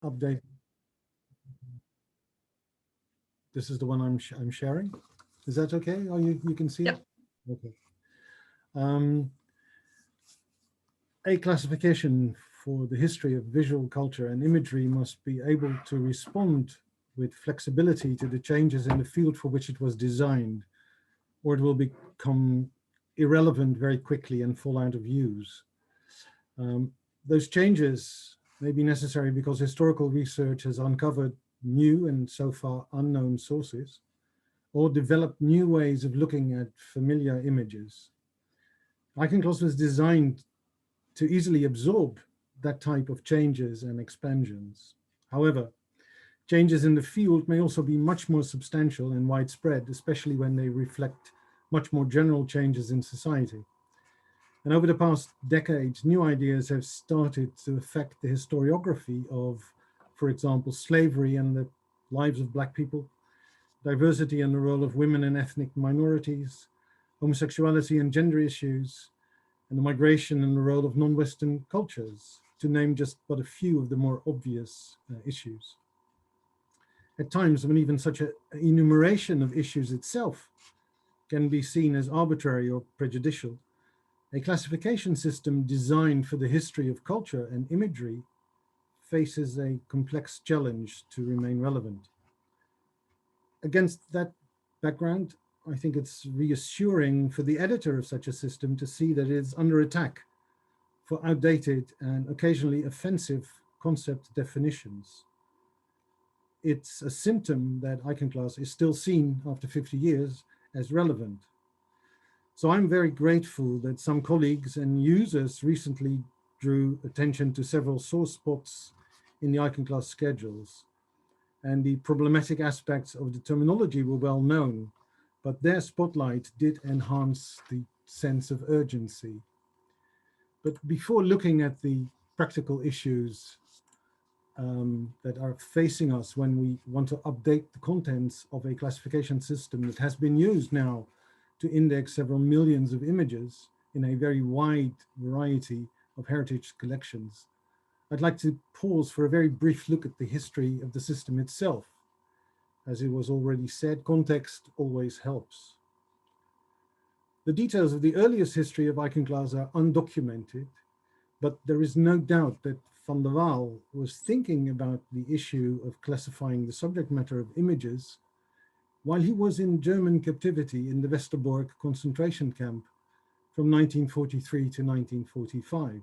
update. This is the one I'm sharing. Is that okay? Oh, you can see it? Okay. A classification for the history of visual culture and imagery must be able to respond with flexibility to the changes in the field for which it was designed, or it will become irrelevant very quickly and fall out of use. Those changes may be necessary because historical research has uncovered new and so far unknown sources, or developed new ways of looking at familiar images. Iconclass was designed to easily absorb that type of changes and expansions. However, changes in the field may also be much more substantial and widespread, especially when they reflect much more general changes in society. And over the past decades, new ideas have started to affect the historiography of, for example, slavery and the lives of Black people, diversity and the role of women and ethnic minorities, homosexuality and gender issues, and the migration and the role of non-Western cultures, to name just but a few of the more obvious issues. At times, when even such an enumeration of issues itself can be seen as arbitrary or prejudicial, a classification system designed for the history of culture and imagery faces a complex challenge to remain relevant. Against that background, I think it's reassuring for the editor of such a system to see that it is under attack for outdated and occasionally offensive concept definitions. It's a symptom that Iconclass is still seen after 50 years as relevant. So I'm very grateful that some colleagues and users recently drew attention to several sore spots in the Iconclass schedules, and the problematic aspects of the terminology were well known, but their spotlight did enhance the sense of urgency. But before looking at the practical issues that are facing us when we want to update the contents of a classification system that has been used now to index several millions of images in a very wide variety of heritage collections, I'd like to pause for a very brief look at the history of the system itself. As it was already said, context always helps. The details of the earliest history of Iconclass are undocumented, but there is no doubt that Van der Waal was thinking about the issue of classifying the subject matter of images while he was in German captivity in the Westerbork concentration camp from 1943 to 1945.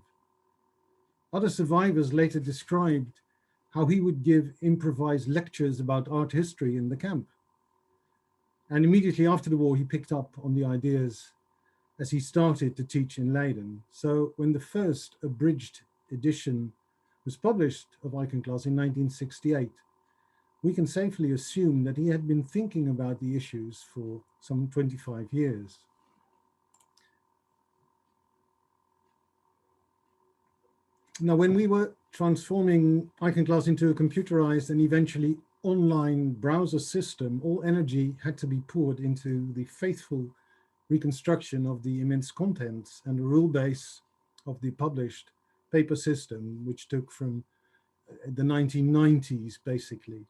Other survivors later described how he would give improvised lectures about art history in the camp. And immediately after the war, he picked up on the ideas as he started to teach in Leiden. So when the first abridged edition was published of Iconclass in 1968, we can safely assume that he had been thinking about the issues for some 25 years. Now, when we were transforming Iconclass into a computerized and eventually online browser system, all energy had to be poured into the faithful reconstruction of the immense contents and the rule base of the published paper system, which took from the 1990s, basically.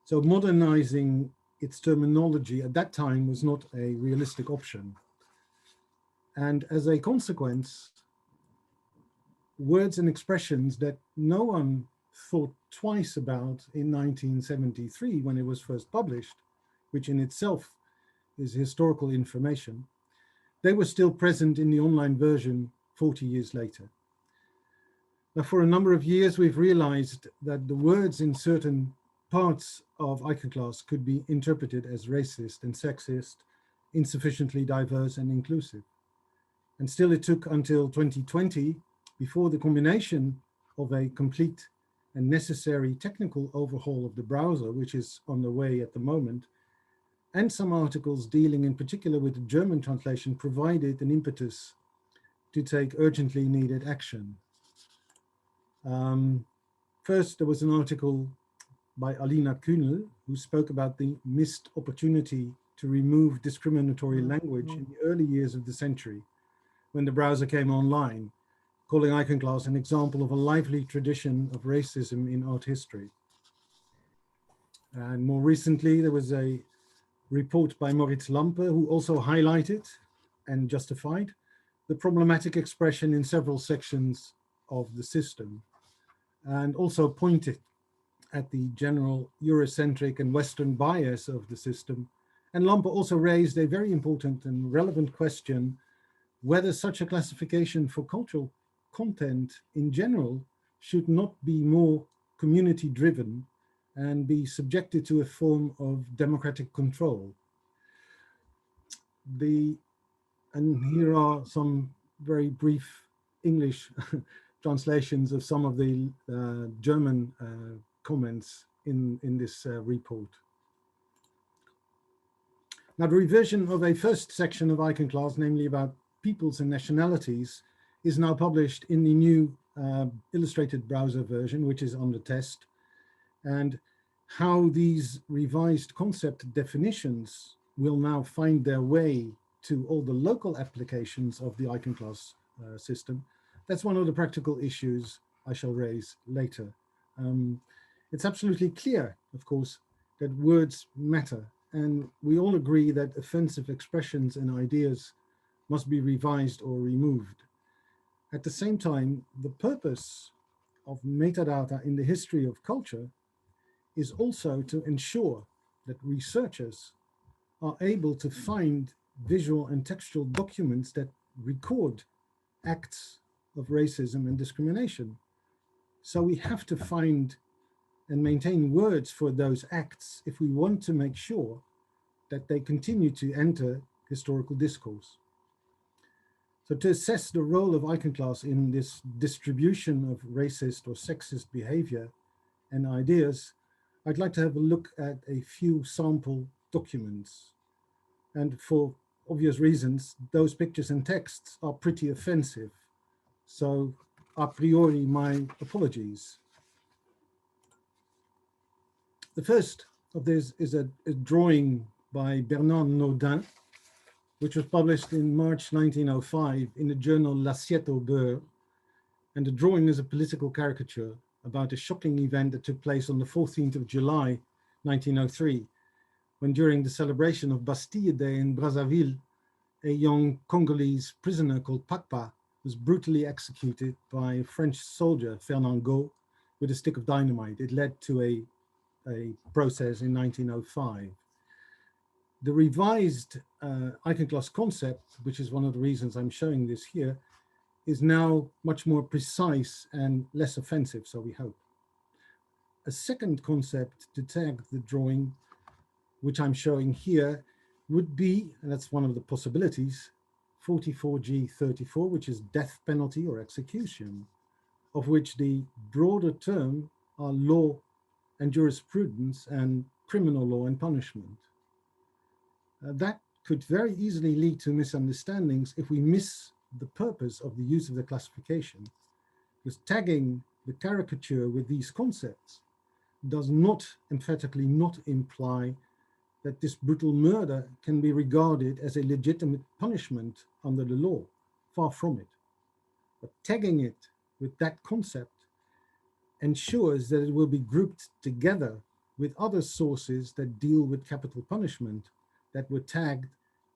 So modernizing its terminology at that time was not a realistic option. And as a consequence, words and expressions that no one thought twice about in 1973 when it was first published, which in itself is historical information, they were still present in the online version 40 years later. Now, for a number of years, we've realized that the words in certain parts of Iconclass could be interpreted as racist and sexist, insufficiently diverse and inclusive. And still it took until 2020 before the combination of a complete and necessary technical overhaul of the browser, which is on the way at the moment, and some articles dealing in particular with the German translation provided an impetus to take urgently needed action. First, there was an article by Alina Kühnel, who spoke about the missed opportunity to remove discriminatory language in the early years of the century when the browser came online, calling Iconclass an example of a lively tradition of racism in art history. And more recently, there was a report by Moritz Lampe, who also highlighted and justified the problematic expression in several sections of the system, and also pointed at the general Eurocentric and Western bias of the system. And Lampe also raised a very important and relevant question whether such a classification for cultural content in general should not be more community driven and be subjected to a form of democratic control. And here are some very brief English translations of some of the German comments in this report. Now, the revision of a first section of Iconclass, namely about peoples and nationalities, is now published in the new illustrated browser version, which is under test. And how these revised concept definitions will now find their way to all the local applications of the Iconclass system, that's one of the practical issues I shall raise later. It's absolutely clear, of course, that words matter, and we all agree that offensive expressions and ideas must be revised or removed. At the same time, the purpose of metadata in the history of culture is also to ensure that researchers are able to find visual and textual documents that record acts of racism and discrimination. So we have to find and maintain words for those acts if we want to make sure that they continue to enter historical discourse. So to assess the role of Iconclass in this distribution of racist or sexist behavior and ideas, I'd like to have a look at a few sample documents. And for obvious reasons, those pictures and texts are pretty offensive. So a priori, my apologies. The first of this is a drawing by Bernard Naudin, which was published in March 1905 in the journal L'Assiette au Beurre. And the drawing is a political caricature about a shocking event that took place on the 14th of July, 1903, when during the celebration of Bastille Day in Brazzaville, a young Congolese prisoner called Pakpa was brutally executed by a French soldier, Fernand Gault, with a stick of dynamite. It led to a process in 1905. The revised Iconclass concept, which is one of the reasons I'm showing this here, is now much more precise and less offensive, so we hope. A second concept to tag the drawing, which I'm showing here, would be, and that's one of the possibilities, 44G34, which is death penalty or execution, of which the broader term are law and jurisprudence and criminal law and punishment. That could very easily lead to misunderstandings if we miss the purpose of the use of the classification, because tagging the caricature with these concepts does not emphatically not imply that this brutal murder can be regarded as a legitimate punishment under the law. Far from it. But tagging it with that concept ensures that it will be grouped together with other sources that deal with capital punishment that were tagged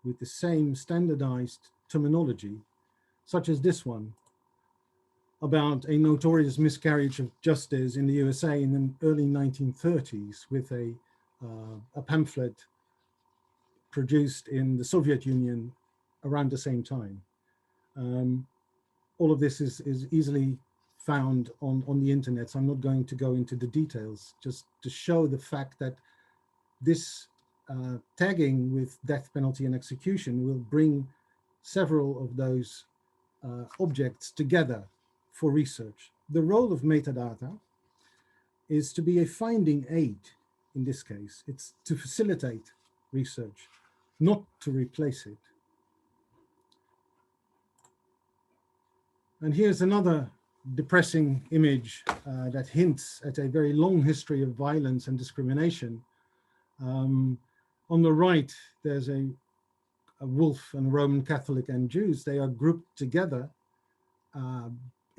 with the same standardized terminology, such as this one, about a notorious miscarriage of justice in the USA in the early 1930s with a pamphlet produced in the Soviet Union around the same time. All of this is easily found on the internet, so I'm not going to go into the details, just to show the fact that this tagging with death penalty and execution will bring several of those objects together for research. The role of metadata is to be a finding aid in this case. It's to facilitate research, not to replace it. And here's another depressing image that hints at a very long history of violence and discrimination. On the right, there's a wolf and Roman Catholic and Jews. They are grouped together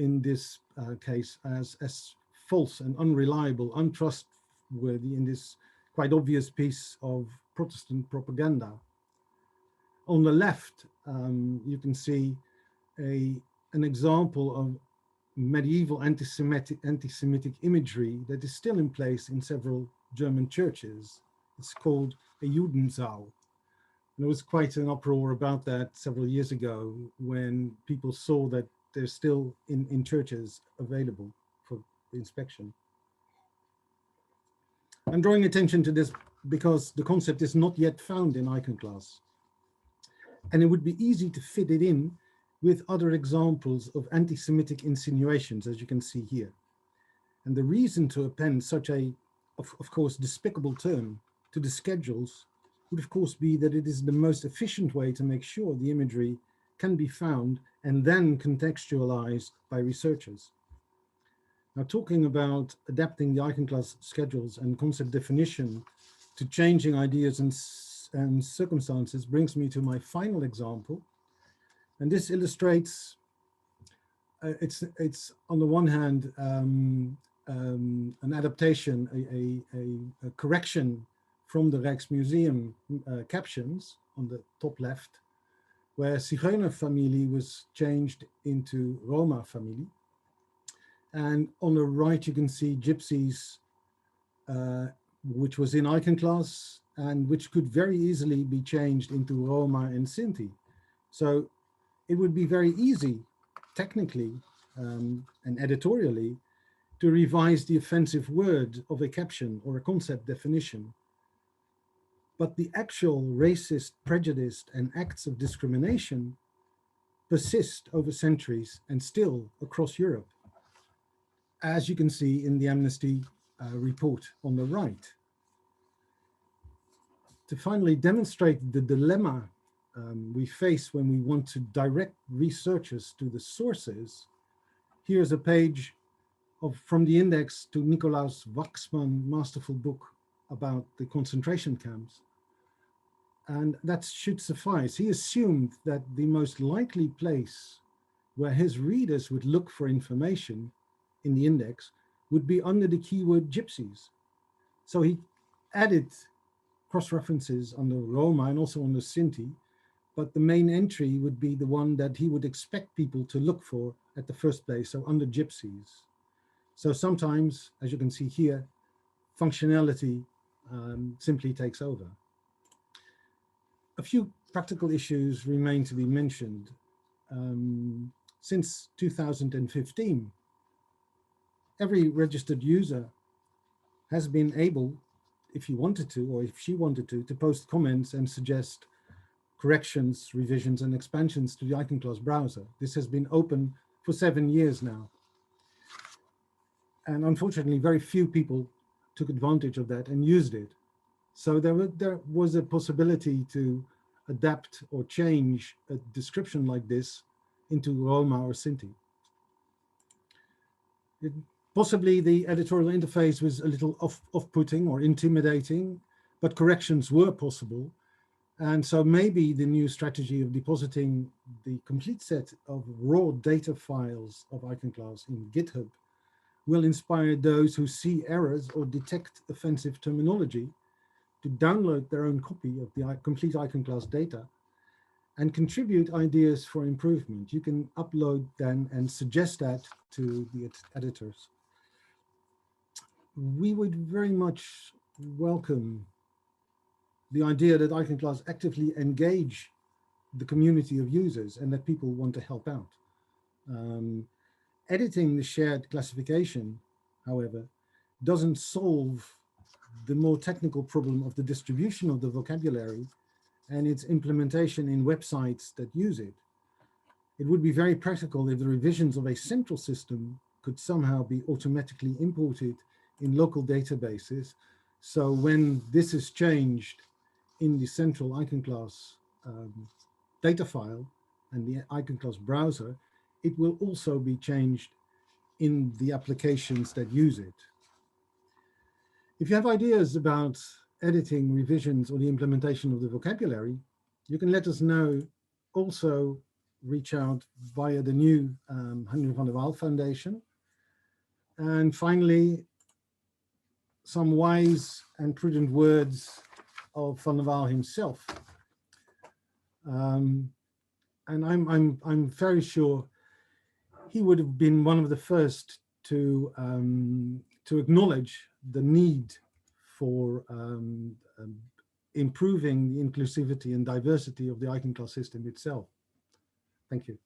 in this case as false and unreliable, untrustworthy in this quite obvious piece of Protestant propaganda. On the left, you can see an example of medieval anti-Semitic imagery that is still in place in several German churches. It's called a Judensau. There was quite an uproar about that several years ago when people saw that they're still in churches available for inspection. I'm drawing attention to this because the concept is not yet found in Iconclass, and it would be easy to fit it in with other examples of anti-Semitic insinuations, as you can see here. And the reason to append such a, of course, despicable term to the schedules would of course be that it is the most efficient way to make sure the imagery can be found and then contextualized by researchers. Now, talking about adapting the Iconclass schedules and concept definition to changing ideas and circumstances brings me to my final example. And this illustrates, it's on the one hand, an adaptation, a correction from the Rijksmuseum captions on the top left, where Zigeunerfamilie was changed into Roma-Familie. And on the right, you can see gypsies, which was in Iconclass and which could very easily be changed into Roma and Sinti. So it would be very easy, technically and editorially, to revise the offensive word of a caption or a concept definition. But the actual racist prejudice and acts of discrimination persist over centuries and still across Europe, as you can see in the Amnesty report on the right. To finally demonstrate the dilemma we face when we want to direct researchers to the sources, here's a page from the index to Nicolaus Waxman's masterful book about the concentration camps. And that should suffice. He assumed that the most likely place where his readers would look for information in the index would be under the keyword gypsies. So he added cross-references under Roma and also under Sinti, but the main entry would be the one that he would expect people to look for at the first place, so under gypsies. So sometimes, as you can see here, functionality simply takes over. A few practical issues remain to be mentioned. Since 2015, every registered user has been able, if he wanted to, or if she wanted to post comments and suggest corrections, revisions, and expansions to the Iconclass browser. This has been open for 7 years now. And unfortunately, very few people took advantage of that and used it. So there was a possibility to adapt or change a description like this into Roma or Sinti. Possibly the editorial interface was a little off-putting or intimidating, but corrections were possible. And so maybe the new strategy of depositing the complete set of raw data files of Iconclass in GitHub will inspire those who see errors or detect offensive terminology to download their own copy of the complete Iconclass data and contribute ideas for improvement. You can upload then and suggest that to the editors. We would very much welcome the idea that Iconclass actively engage the community of users and that people want to help out. Editing the shared classification, however, doesn't solve the more technical problem of the distribution of the vocabulary and its implementation in websites that use it. It would be very practical if the revisions of a central system could somehow be automatically imported in local databases. So when this is changed in the central Iconclass data file and the Iconclass browser, it will also be changed in the applications that use it. If you have ideas about editing, revisions, or the implementation of the vocabulary, you can let us know also reach out via the new Henry van der Waal Foundation. And finally, some wise and prudent words of Van der Waal himself. And I'm very sure he would have been one of the first to acknowledge the need for improving the inclusivity and diversity of the Iconclass system itself. Thank you.